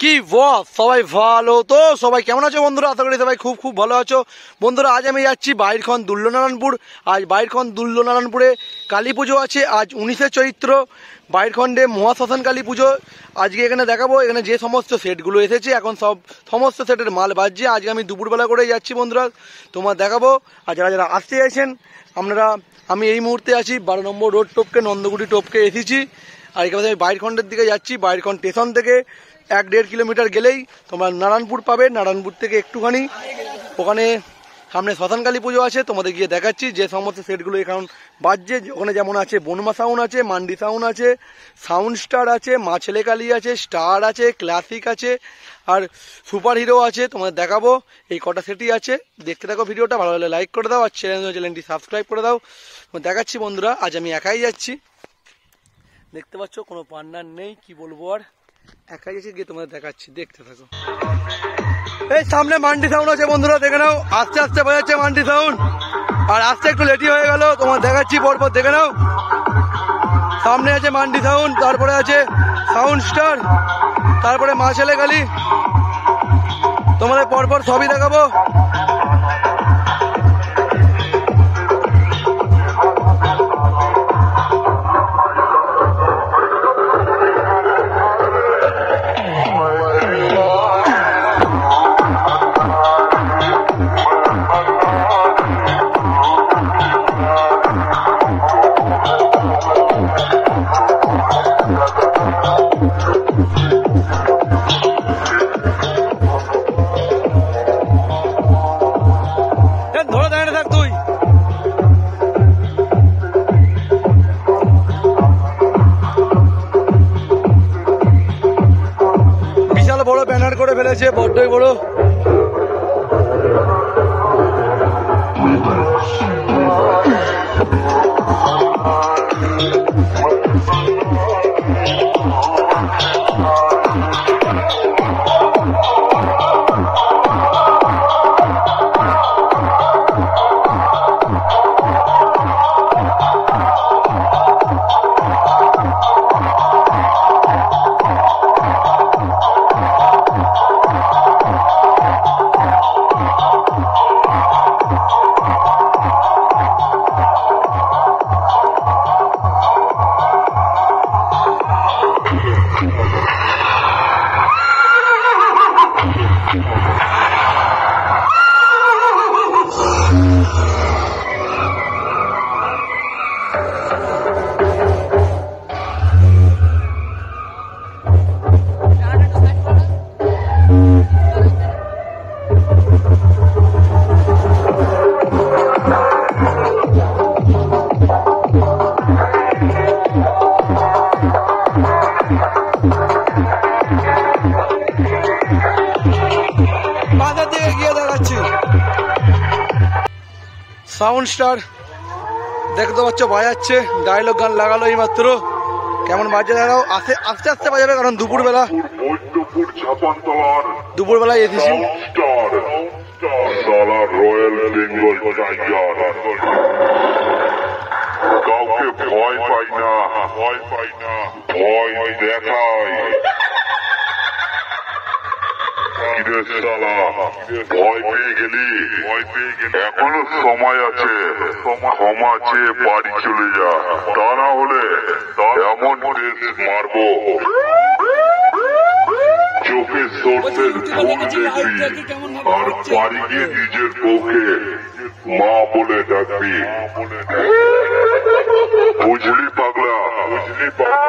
কি বস সবাই ভালো তো? সবাই কেমন আছো বন্ধুরা? আশা করি সবাই খুব খুব ভালো আছো বন্ধুরা। আজ আমি যাচ্ছি বাইরখন দুল্লনারায়ণপুর। আজ বাইরখন দুল্লনারায়ণপুরে কালী পুজো আছে। আজ 19শে চৈত্র বাইরখণ্ডে মহাশ্মশান কালী পুজো। আজকে এখানে দেখাবো এখানে যে সমস্ত সেটগুলো এসেছে, এখন সমস্ত সেটের মাল বাজছে। আজকে আমি দুপুরবেলা করে যাচ্ছি বন্ধুরা, তোমার দেখাবো। আর যারা যারা আসতে চাইছেন আপনারা, আমি এই মুহূর্তে আছি 12 নম্বর রোড টপকে নন্দগুড়ি টপকে এসেছি। আর এখানে আমি বাইরখণ্ডের দিকে যাচ্ছি। বাইরখন স্টেশন থেকে 1-1.5 কিলোমিটার গেলেই তোমরা নারায়ণপুর পাবে। নারায়ণপুর থেকে একটুখানি ওখানে সামনে শ্মশানকালী পুজো আছে, তোমাদের গিয়ে দেখাচ্ছি যে সমস্ত সেটগুলো এখন বাজছে। ওখানে যেমন আছে বনমা সাউন্ড আছে, মান্ডি সাউন্ড আছে, সাউন্ড স্টার আছে, মা ছেলে কালী আছে, স্টার আছে, ক্লাসিক আছে, আর সুপার হিরো আছে। তোমাদের দেখাবো এই কটা সেটই আছে। দেখতে থাকো ভিডিওটা, ভালো লাগলে লাইক করে দাও আর চ্যানেলটি সাবস্ক্রাইব করে দাও। দেখাচ্ছি বন্ধুরা, আজ আমি একাই যাচ্ছি। দেখতে পাচ্ছ কোনো পার্টনার নেই, কি বলবো আর, একাই যাচ্ছি, গিয়ে তোমাদের দেখাচ্ছি, দেখতে থাকো। এই সামনে মান্ডি সাউন্ড আছে বন্ধুরা, দেখে নাও। আস্তে আস্তে বাজাচ্ছে মান্ডি সাউন্ড, আর আস্তে একটু লেটি হয়ে গেল, তোমার দেখাচ্ছি পরপর, দেখে নাও। সামনে আছে মান্ডি সাউন্ড, তারপরে আছে সাউন্ড স্টার, তারপরে মা ছেলে কালী, তোমাদের পরপর সবই দেখাবো। বড় ব্যানার করে ফেলেছে, বড্ডই বড়। সাউন্ড স্টার দেখতে পাচ্ছ বাজাচ্ছে, ডায়লগ গান লাগালো এই মাত্র। কেমন বাজছে দেখাও, আস্তে আস্তে বাজাবে, কারণ দুপুরবেলায় এসেছি। কাউকে ভয় পাই না, ভয় দেখাই। ভয় পেয়ে গেলি, এখনো সময় আছে, ক্ষমা চেয়ে বাড়ি চলে যা, তা না হলে এমন দেশ মারবো চোখে সর্ষের ফুল দেখবি, আর বাড়ি গিয়ে নিজের বউকে মা বলে ডাকবি। বুঝলি পাগলা, বুঝলি পাগলা।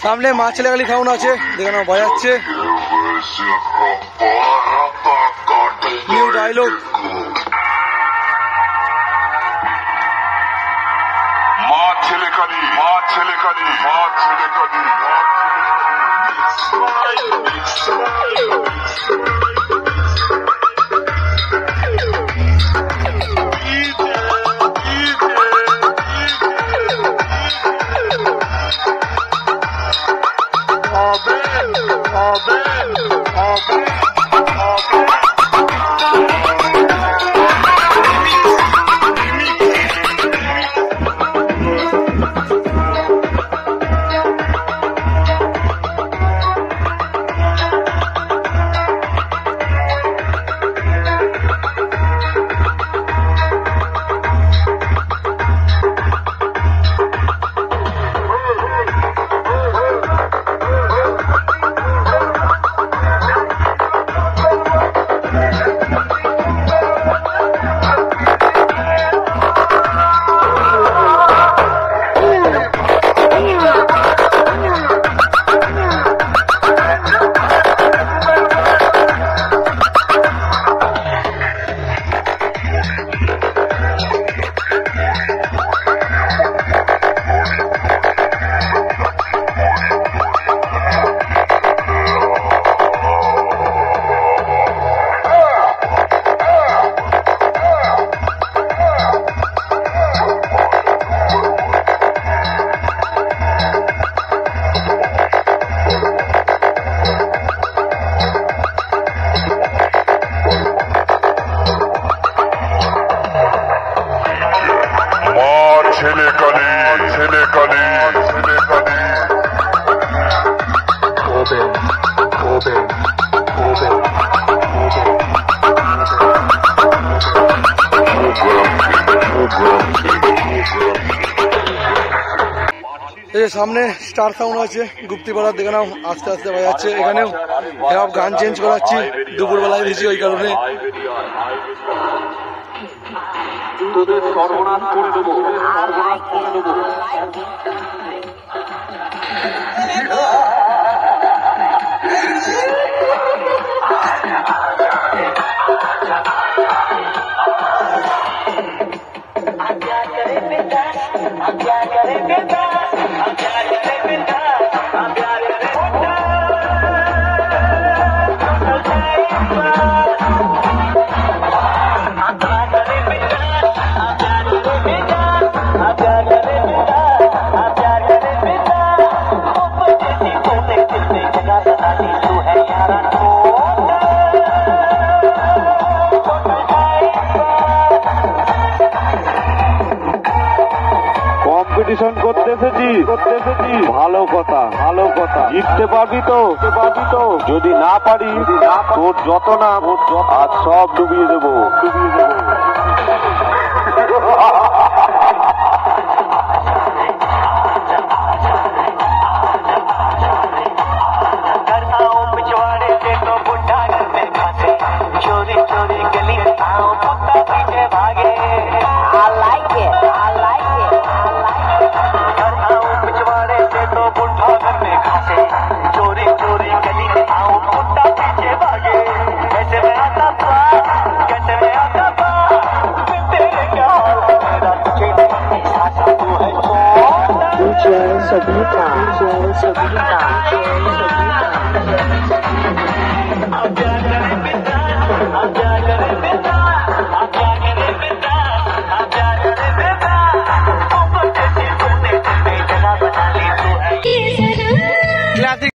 সামনে মা ছেলে কালী খাওয়ানো আছে, দেখে নাও বাজাচ্ছে নিউ ডায়লগ। মা ছেলে কালী, মা ছেলে কালী, মা ছেলে কালী। ছেলে কালী, ছেলে কালী, ছেলে কালী। এই সামনে স্টার সাউন্ড আছে গুপ্তিপাড়া, দেখে নাও আস্তে আস্তে বাজাচ্ছে। এখানেও সব গান চেঞ্জ করাচ্ছি, দুপুরবেলায় দিয়েছি ওই কারণে। তোদের সর্বনাশ করে দেবো, সর্বনাশ করে দেবো। কম্পিটিশন করতে এসেছি, ভালো কথা, ভালো কথা। জিততে পারবি তো, যদি না পারি তোর যত নাম আজ সব ডুবিয়ে দেবো, ডুবিয়ে দেবো। चोरी चोरी गली आओ कुत्ता पीछे भागे। I like it, I like it, I like it। घर आओ पिछवाड़े से तो बुढ़ा घर में घासे। चोरी चोरी गली आओ कुत्ता पीछे भागे। कैसे मैं आता था, कैसे मैं आता था, तेरे क्या हाल है मेरा तुझे नहीं साथ तू है छोटा। तुझे सबीता, तुझे सबीता, अब क्या करे पिता, अब क्या करे पिता, अब क्या करे पिता, अब क्या करे पिता। ऊपर जैसे तूने तेरे जगह बना ली तू है क्लासिक।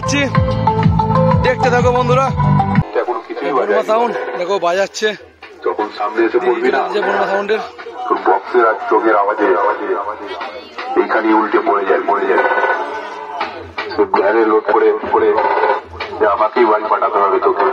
যাচ্ছি, দেখতে থাকো বন্ধুরা। এখন কিছুই বনমা সাউন্ড দেখো বাজাচ্ছে, যখন সামনে এসে পড়বি না বনমা সাউন্ডের তোর বক্সের আর চোখের আওয়াজে এইখানে উল্টে পড়ে যায় ভ্যানে লোড করে যে আমাকেই বাড়ি পাঠাতে হবে তোকে।